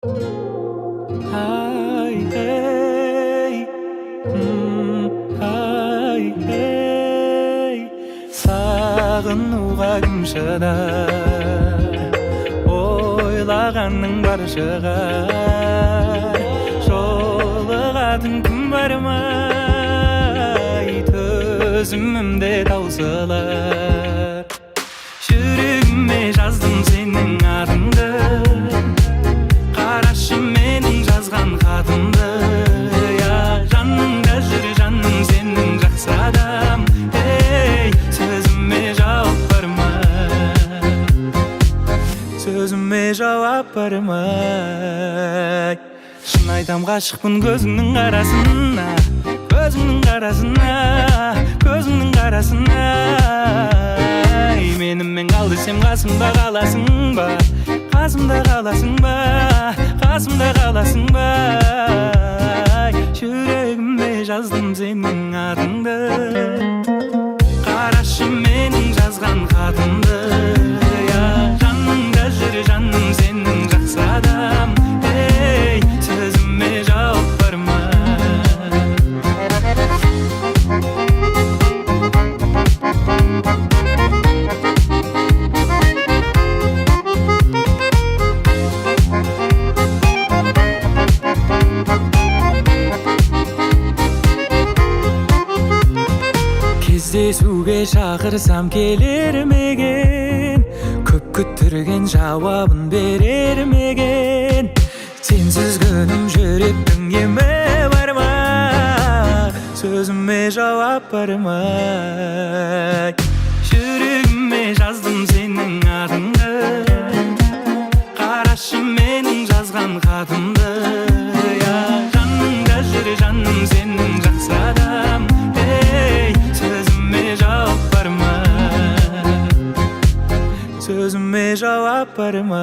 Ay, hey, ay, hey. Сағынуға кім шыдар, ойлағанның бар шығар. Жолығатын күн бар ма, төзімімде таусылар. Жүрегіме жаздым сенің атыңды, қарашы менің жазған хатымды. Жаныңда жүр жаным сенің жақсы адам. Сөзіме жауап бар ма, сөзіме жауап бар ма? Шын айтам ғашықпын көзіңнің қарасына, көзіңнің қарасына, көзіңнің қарасына. Менімен қал десем қасымда қаласың ба, қасымда қаласың ба, қасымда қаласың ба? Жүрегіме жаздым сенің атыңды, қарашы менің жазған хатымды. Жаныңда жүр жаным сенің жақсы адам. Сөзіме жауап бар ма? Кездесуге шақырсам келер меген, көп күттірген жауабын берер меген. Сенсіз күнім жүректің емі бар ма, сөзіме жауап бар ма? Жүрегіме жаздым сенің атыңды, қарашы менің жазған хатымды. Жаныңда жүр жаным сенің жақсы адам. Сөзіме жауап бар ма, сөзіме жауап бар ма?